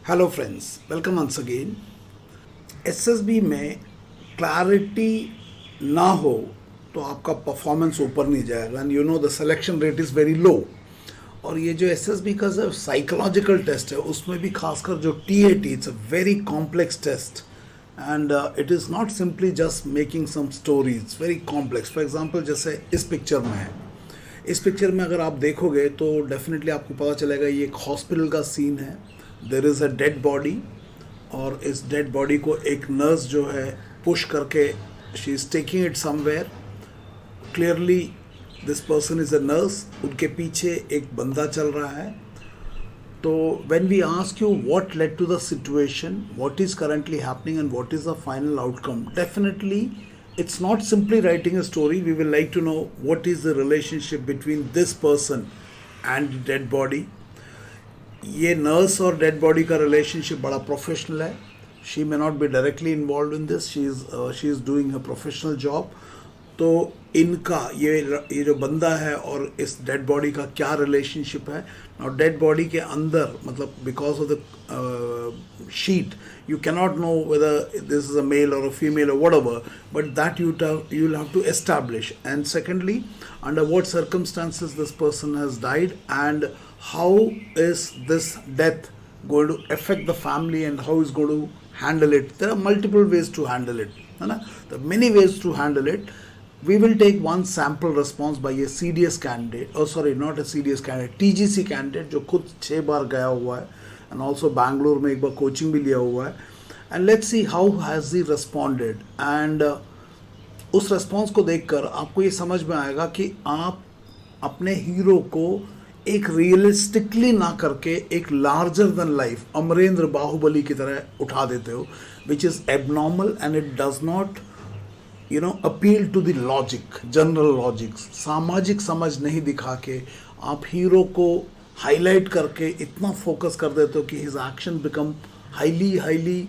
Hello friends, welcome once again. SSB में clarity ना हो तो आपका परफॉर्मेंस ऊपर नहीं जाएगा and you know the selection rate is very low. और ये जो एसएसबी का जो साइकोलॉजिकल टेस्ट है उसमें भी खासकर जो TAT, it's a very complex test and it is not simply just making some stories, very complex. For example जैसे इस पिक्चर में है, इस पिक्चर में अगर आप देखोगे तो डेफिनेटली आपको पता चलेगा ये एक हॉस्पिटल का सीन है। There is a dead body और इस डेड बॉडी को एक नर्स जो है पुश करके she is taking it somewhere. Clearly this person is a nurse, उनके पीछे एक बंदा चल रहा है। तो when we ask you what led to the situation, what is currently happening and what is the final outcome, definitely it's not simply writing a story. We will like to know what is the relationship between this person and the dead body. ये nurse और dead body का relationship बड़ा professional है। She may not be directly involve in this, she is doing a professional job. तो इनका ये जो बंदा है और इस डेड बॉडी का क्या रिलेशनशिप है। और डेड बॉडी के अंदर मतलब because of the sheet you cannot know whether this is a male or a female or whatever, but that you'll have to establish. And secondly, under what circumstances this person has died and how is this death going to affect the family and how is going to handle it. There are multiple ways to handle it, है ना? There are many ways to handle it. We will take one sample response by a CDS candidate, oh sorry, not a CDS candidate, TGC candidate जो खुद 6 बार गया हुआ है and also Bangalore में एक बार coaching भी लिया हुआ है। and let's see how has he responded and उस रेस्पॉन्स को देखकर आपको ये समझ में आएगा कि आप अपने हीरो को एक रियलिस्टिकली ना करके एक larger than life Amarendra Baahubali की तरह उठा देते हो, which is abnormal and it does not appeal to the logic, general logic. सामाजिक समझ नहीं दिखा के आप हीरो को हाईलाइट करके इतना फोकस कर देते हो कि his action become highly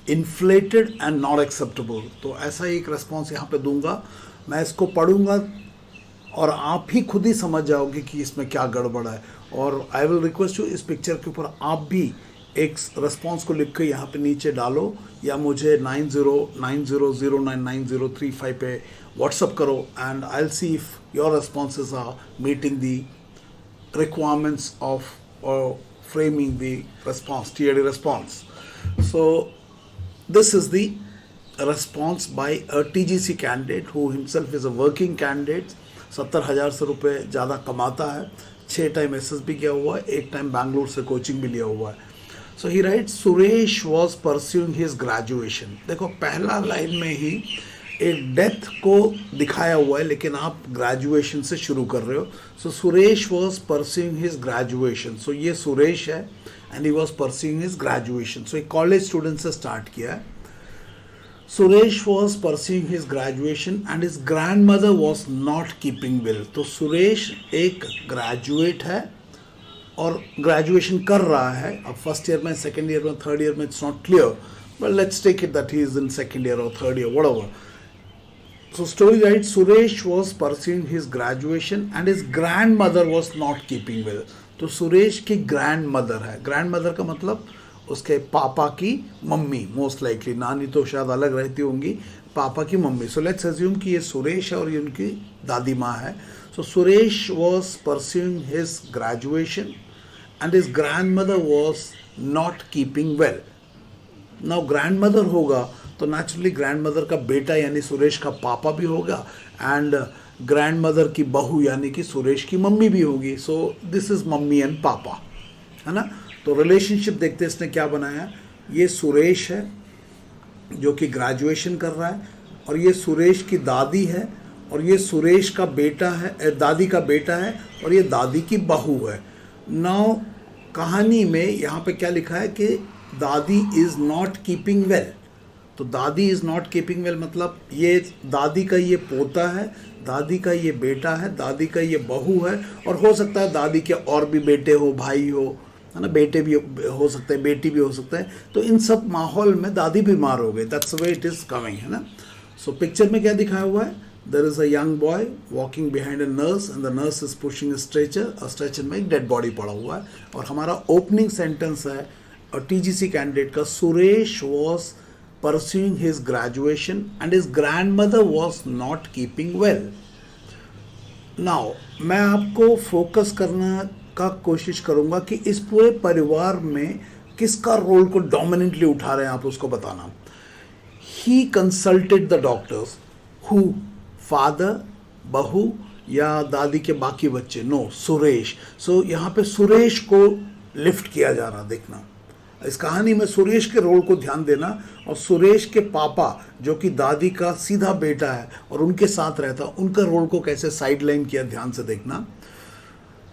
inflated and not acceptable. तो ऐसा एक रेस्पॉन्स यहाँ पे दूंगा, मैं इसको पढ़ूंगा और आप ही खुद ही समझ जाओगे कि इसमें क्या गड़बड़ है। और आई विल रिक्वेस्ट यू इस पिक्चर के ऊपर आप भी एक रेस्पॉन्स को लिख के यहाँ पे नीचे डालो या मुझे 9090099035 पे व्हाट्सअप करो and I will see if your responses are meeting the requirements of framing the response, TAD response. So this is the response by a TGC candidate who himself is a working candidate. 70,000 से रुपये ज़्यादा कमाता है, 6 time SSB किया हुआ है, 1 time Bangalore से coaching भी लिया हुआ है। So he writes, Suresh was pursuing his graduation. देखो पहला लाइन में ही एक डेथ को दिखाया हुआ है लेकिन आप ग्रेजुएशन से शुरू कर रहे हो। So Suresh was pursuing his graduation. So ये सुरेश है and he was pursuing his graduation. So एक कॉलेज स्टूडेंट से स्टार्ट किया है। Suresh was pursuing his graduation and his grand mother was not keeping well. तो सुरेश एक ग्रेजुएट है और ग्रेजुएशन कर रहा है। अब फर्स्ट ईयर में, सेकेंड ईयर में, थर्ड ईयर में, it's not clear, but let's take it that he is in second year और third year, whatever. So story writes, Suresh was pursuing his graduation and his grandmother was not keeping well. तो सुरेश की grand mother है। Grand mother का मतलब उसके पापा की mummy, most likely, नानी तो शायद अलग रहती होंगी, पापा की मम्मी। सो लेट्स अज्यूम कि ये सुरेश है और ये उनकी दादी माँ है। So Suresh was pursuing his graduation and his grand mother was not keeping well. Now grand mother होगा तो नेचुरली ग्रैंड मदर का बेटा यानी सुरेश का पापा भी होगा एंड ग्रैंड मदर की बहू यानी कि सुरेश की मम्मी भी होगी। So this is mummy and पापा, है ना। तो रिलेशनशिप देखते हैं इसने क्या बनाया। ये सुरेश है जो कि ग्रेजुएशन कर रहा है और ये सुरेश की दादी है और ये सुरेश का बेटा है, दादी का बेटा है और ये दादी की बहू है। नाउ कहानी में यहाँ पे क्या लिखा है कि दादी इज़ नॉट कीपिंग वेल। तो दादी इज़ नॉट कीपिंग वेल मतलब ये दादी का ये पोता है, दादी का ये बेटा है, दादी का ये बहू है और हो सकता है दादी के और भी बेटे हो, भाई हो, है ना, बेटे भी हो सकते हैं, बेटी भी हो सकता है। तो इन सब माहौल में दादी बीमार हो गई। That's way it is coming, है ना। सो पिक्चर में क्या दिखाया हुआ है, there is a young boy walking behind a nurse and the nurse is pushing a stretcher में एक डेड बॉडी पड़ा हुआ है और हमारा ओपनिंग सेंटेंस है टीजीसी कैंडिडेट का, Suresh was pursuing his graduation and his grand mother was not keeping well. Now मैं आपको फोकस करने का कोशिश करूंगा कि इस पूरे परिवार में किसका रोल को डोमिनेंटली उठा रहे हैं आप, उसको बताना। He consulted the doctors, who, father, बहू या दादी के बाकी बच्चे? नो, सुरेश। सो यहाँ पे सुरेश को लिफ्ट किया जा रहा, देखना इस कहानी में सुरेश के रोल को ध्यान देना, और सुरेश के पापा जो कि दादी का सीधा बेटा है और उनके साथ रहता, उनका रोल को कैसे साइडलाइन किया, ध्यान से देखना।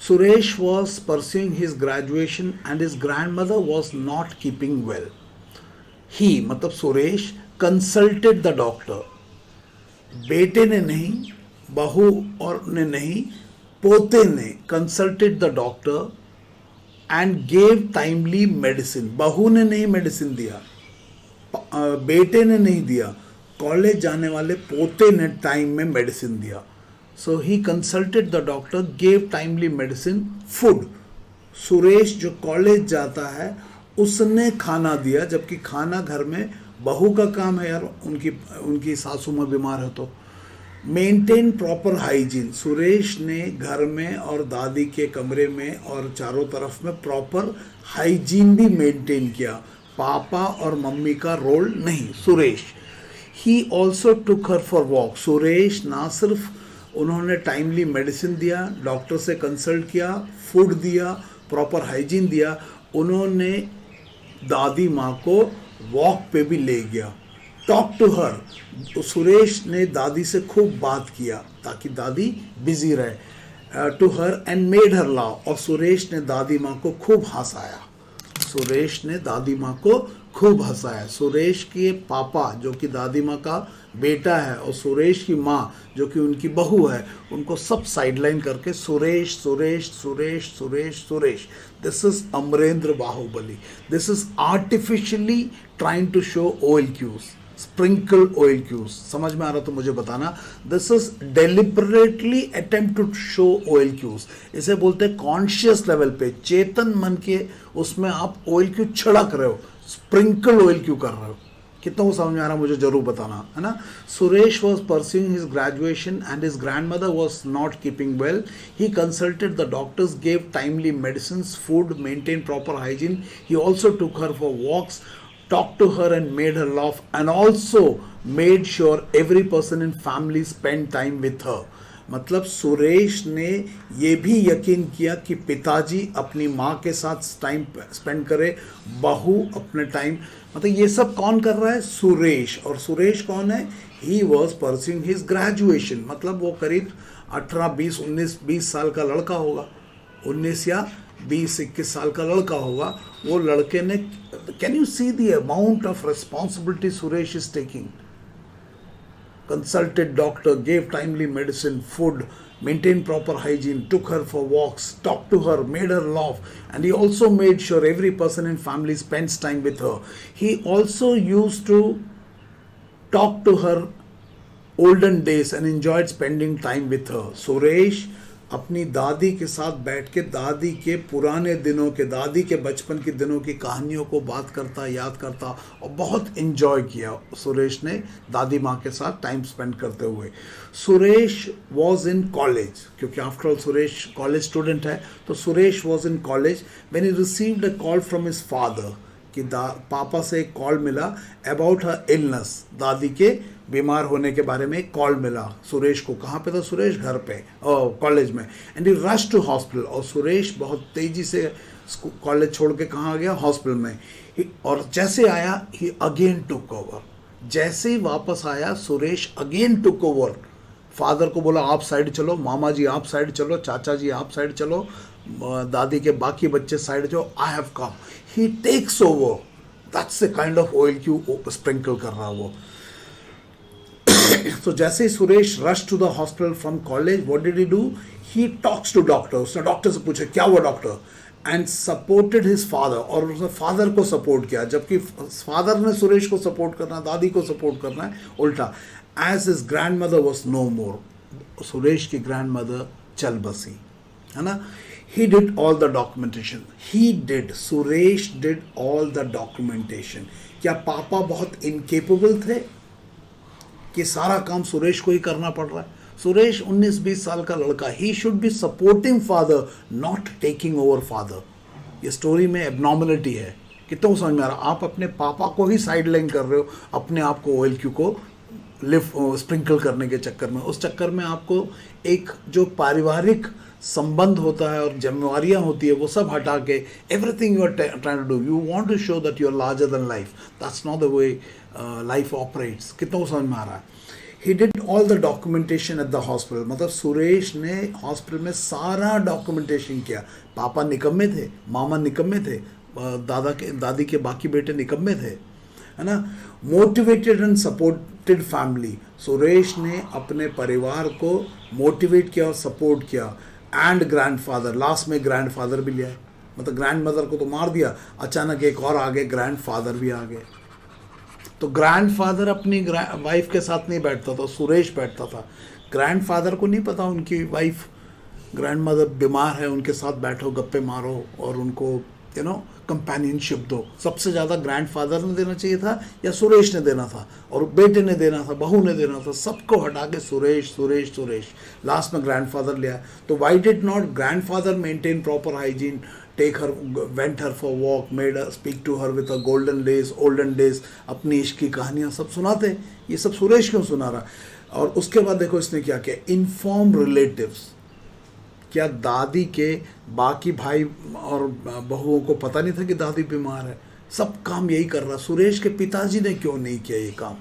Suresh was pursuing his graduation and his grand mother was not keeping well. He मतलब सुरेश कंसल्टेड द डॉक्टर, बेटे ने नहीं, बहू और ने नहीं, पोते ने consulted the doctor and gave timely medicine. बहू ने नहीं मेडिसिन दिया, बेटे ने नहीं दिया, कॉलेज जाने वाले पोते ने टाइम में मेडिसिन दिया। So he consulted the doctor, gave timely medicine, food. Suresh जो कॉलेज जाता है उसने खाना दिया, जबकि खाना घर में बहू का काम है यार, उनकी सासू माँ बीमार है तो। मेंटेन प्रॉपर हाइजीन, सुरेश ने घर में और दादी के कमरे में और चारों तरफ में प्रॉपर हाइजीन भी मेंटेन किया, पापा और मम्मी का रोल नहीं, सुरेश। ही also took her for walk, Suresh ना सिर्फ उन्होंने टाइमली मेडिसिन दिया, डॉक्टर से कंसल्ट किया, फूड दिया, प्रॉपर हाइजीन दिया, उन्होंने दादी माँ को वॉक पे भी ले गया। टॉक टू हर, सुरेश ने दादी से खूब बात किया ताकि दादी बिजी रहे। To her and made her laugh, और सुरेश ने दादी माँ को खूब हंसाया। सुरेश ने दादी माँ को खूब हंसाया। सुरेश के पापा जो कि दादी माँ का बेटा है और सुरेश की माँ जो कि उनकी बहू है, उनको सब साइडलाइन करके Suresh Suresh Suresh Suresh Suresh. This is Amarendra Baahubali, this is artificially trying to show OLQs, sprinkle OLQs। समझ में आ रहा तो मुझे बताना। This is deliberately attempt to show OLQs, इसे बोलते हैं कॉन्शियस लेवल पे, चेतन मन के उसमें आप OLQ छिड़क रहे हो, स्प्रिंकल OLQ कर रहे हो। कितना वो समझ में आ रहा मुझे जरूर बताना, है ना। Suresh was pursuing his graduation and his grand mother was not keeping well. He consulted the doctors, gave timely medicine, food, maintain proper hygiene. He also took her for walks, talked to her and made her laugh, and also made sure every person in family spend time with her। मतलब सुरेश ने ये भी यकीन किया कि पिताजी अपनी माँ के साथ टाइम स्पेंड करे, बहू अपने टाइम, मतलब ये सब कौन कर रहा है? सुरेश। और सुरेश कौन है? ही वॉज परस्यूइंग हिज ग्रेजुएशन, मतलब वो करीब 18, 20, 19, 20 साल का लड़का होगा, 19 या 20-21 साल का लड़का होगा। वो लड़के ने, can you see the amount of responsibility Suresh is taking? Consulted doctor, gave timely medicine, food, maintained proper hygiene, took her for walks, talked to her, made her laugh, and he also made sure every person in family spends time with her. He also used to talk to her olden days and enjoyed spending time with her. Suresh अपनी दादी के साथ बैठ के दादी के पुराने दिनों के, दादी के बचपन के दिनों की कहानियों को बात करता, याद करता, और बहुत इन्जॉय किया सुरेश ने दादी माँ के साथ टाइम स्पेंड करते हुए। सुरेश वॉज इन कॉलेज, क्योंकि after all Suresh college student है, तो Suresh was in college when he received a call from his father, कि पापा से एक कॉल मिला अबाउट हर इलनेस, दादी के बीमार होने के बारे में एक कॉल मिला सुरेश को। कहाँ पे था सुरेश? घर पे, कॉलेज में। And he rush to hospital, और सुरेश बहुत तेजी से कॉलेज छोड़ के कहाँ आ गया? हॉस्पिटल में। और जैसे आया, ही अगेन टुक ओवर, जैसे ही वापस आया Suresh again took over. Father को बोला आप साइड चलो, मामा जी आप साइड चलो, चाचा जी आप साइड चलो, दादी के बाकी बच्चे साइड चलो, I have come. He takes over, that's the kind of OLQ sprinkle कर रहा वो। तो जैसे ही Suresh rush to the hospital from college, what did he do? He talks to doctor, उसने डॉक्टर से पूछा क्या हुआ doctor, and supported his father, और उसने फादर को सपोर्ट किया, जबकि फादर ने सुरेश को सपोर्ट करना, दादी को सपोर्ट करना है, उल्टा। As his grand mother was no more, Suresh की ग्रैंड मदर चल बसी। है ना. He did all the documentation. Suresh did all the documentation. क्या पापा बहुत इनकेपेबल थे कि सारा काम सुरेश को ही करना पड़ रहा है? सुरेश 19-20 साल का लड़का, he should be supporting father, not taking over father. ये स्टोरी में एबनॉर्मलिटी है. कितना समझ में आ रहा? आप अपने पापा को ही साइड लाइन कर रहे हो अपने आप को OLQ को स्प्रिंकल करने के चक्कर में. उस चक्कर में आपको एक जो पारिवारिक संबंध होता है और जिम्मेवारियां होती है वो सब हटा के everything you are trying to do, you want to show that you are larger than life. That's not the way life operates. कितना समझ में आ रहा है? He did all the documentation at the hospital. मतलब सुरेश ने हॉस्पिटल में सारा डॉक्यूमेंटेशन किया. पापा निकम्मे थे, मामा निकम्मे थे, दादी के बाकी बेटे निकम्मे थे, है ना. Motivated and supported family. Suresh ने अपने परिवार को मोटिवेट किया और सपोर्ट किया. एंड ग्रैंडफादर, लास्ट में ग्रैंडफादर भी लिया. मतलब ग्रैंडमदर को तो मार दिया, अचानक एक और आ गए, ग्रैंडफादर भी आ गए. तो ग्रैंडफादर अपनी वाइफ के साथ नहीं बैठता था, सुरेश बैठता था. ग्रैंडफादर को नहीं पता उनकी वाइफ ग्रैंडमदर बीमार है, उनके साथ बैठो, गप्पे मारो और उनको कंपेनियनशिप दो. सबसे ज़्यादा ग्रैंडफादर ने देना चाहिए था या सुरेश ने देना था, और बेटे ने देना था, बहू ने देना था. सबको हटा के सुरेश सुरेश सुरेश, लास्ट में ग्रैंडफादर लिया. तो why did not grandfather maintain proper hygiene, take her, went her for walk, made speak to her with a golden days, olden days, अपनी इश्क की कहानियाँ सब सुनाते. ये सब सुरेश क्यों सुना रहा? और उसके बाद देखो इसने क्या किया, इन्फॉर्म रिलेटिव्स. क्या दादी के बाकी भाई और बहुओं को पता नहीं था कि दादी बीमार है? सब काम यही कर रहा. सुरेश के पिताजी ने क्यों नहीं किया ये काम?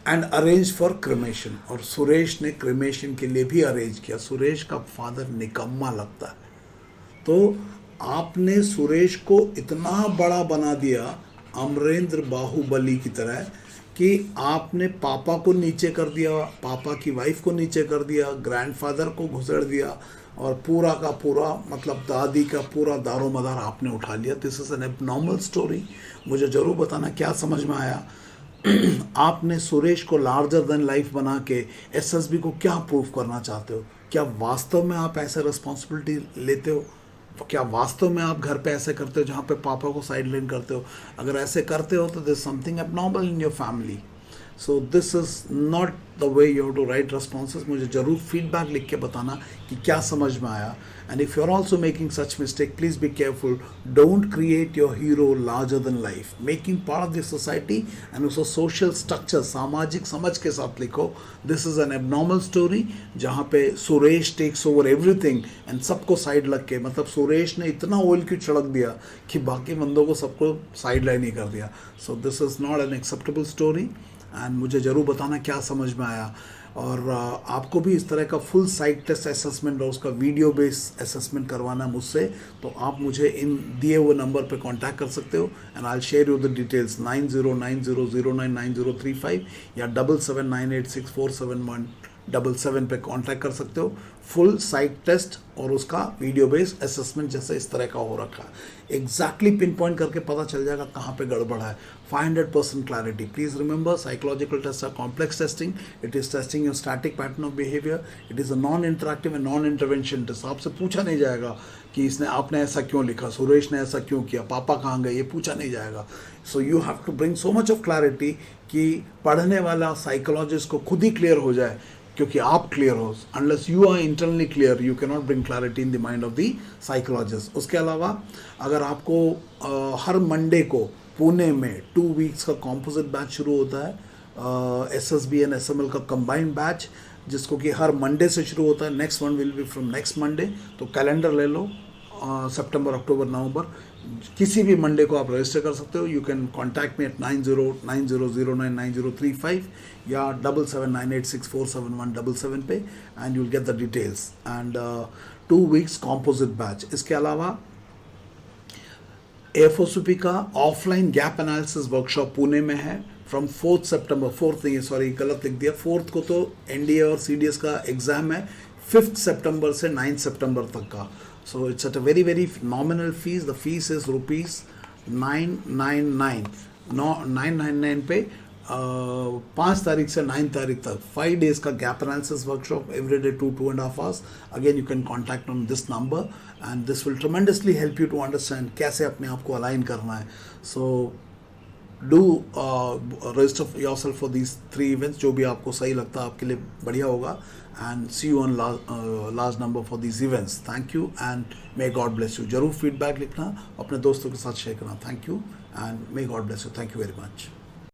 And arrange for cremation. और सुरेश ने क्रिमेशन के लिए भी अरेंज किया. सुरेश का फादर निकम्मा लगता है. तो आपने सुरेश को इतना बड़ा बना दिया अमरेंद्र बाहुबली की तरह कि आपने पापा को नीचे कर दिया, पापा की वाइफ को नीचे कर दिया, ग्रैंडफादर को घुसेड़ दिया, और पूरा का पूरा मतलब दादी का पूरा दारोमदार आपने उठा लिया. This is an abnormal story. मुझे ज़रूर बताना क्या समझ में आया. आपने सुरेश को लार्जर देन लाइफ बना के SSB को क्या प्रूव करना चाहते हो? क्या वास्तव में आप ऐसे रिस्पॉन्सिबिलिटी लेते हो? क्या वास्तव में आप घर पे ऐसे करते हो जहाँ पे पापा को साइडलाइन करते हो? अगर ऐसे करते हो तो this something abnormal in your family. So this is not the way you have to write responses. मुझे ज़रूर फीडबैक लिख के बताना कि क्या समझ में आया. And if you are also making such mistake, please be careful. Don't create your hero larger than life. Making part of the society and उसको सोशल स्ट्रक्चर, सामाजिक समझ के साथ लिखो. This is an abnormal story जहाँ पे Suresh takes over everything and सबको side लग के, मतलब सुरेश ने इतना OLQ छिड़क दिया कि बाकी बंदों को सबको साइड लाइन ही कर दिया. सो this is not an acceptable story. And मुझे ज़रूर बताना क्या समझ में आया. और आपको भी इस तरह का फुल साइट टेस्ट असेसमेंट और उसका वीडियो बेस्ड असेसमेंट करवाना है मुझसे, तो आप मुझे इन दिए हुए नंबर पे कांटेक्ट कर सकते हो. And I will share you the details. 9090099035 या 7798647177 पे कांटेक्ट कर सकते हो. फुल साइट टेस्ट और उसका वीडियो बेस्ड असेसमेंट जैसे इस तरह का हो रखा है. एग्जैक्टली पिन पॉइंट करके पता चल जाएगा कहाँ पे गड़बड़ है. 500% clarity. Please remember, psychological tests are complex testing. It is testing your static pattern of behavior. It is a non-interactive and non-intervention test. आपसे पूछा नहीं जाएगा कि आपने ऐसा क्यों लिखा, सुरेश ने ऐसा क्यों किया, पापा कहाँ गए, ये पूछा नहीं जाएगा. So you have to bring so much of clarity कि पढ़ने वाला साइकोलॉजिस्ट को खुद ही क्लियर हो जाए, क्योंकि आप क्लियर हो. Unless you are internally clear, you can not bring clarity in the mind of the psychologist. उसके अलावा अगर आपको हर मंडे को पुणे में 2 वीक्स का कॉम्पोजिट बैच शुरू होता है, SSB एंड SML का कंबाइंड बैच, जिसको कि हर मंडे से शुरू होता है. Next one will be from next Monday. तो कैलेंडर ले लो, सितंबर, अक्टूबर, नवंबर, किसी भी मंडे को आप रजिस्टर कर सकते हो. You can contact me at 9090099035 या 7798647177 पे, and you will get the details. And 2 weeks composite batch. इसके अलावा AFOSUP का offline gap analysis workshop Pune में है फ्रॉम 4 सितंबर. 4th नहीं, सॉरी गलत लिख दिया. 4th को तो NDA और CDS का एग्जाम है. 5th सितंबर से 9th सितंबर तक का. So it's at a very very nominal fees. The fees is ₹999 पे 5 तारीख से 9 तारीख तक 5 days का gap analysis workshop every day 2.5 hours. Again you can contact on this number and this will tremendously help you to understand कैसे अपने आप को अलाइन करना है. So do register yourself for these 3 events, जो भी आपको सही लगता है आपके लिए बढ़िया होगा. And see you on last number for these events. Thank you and may God bless you. जरूर फीडबैक लिखना, अपने दोस्तों के साथ शेयर करना. Thank you and may God bless you. Thank you very much.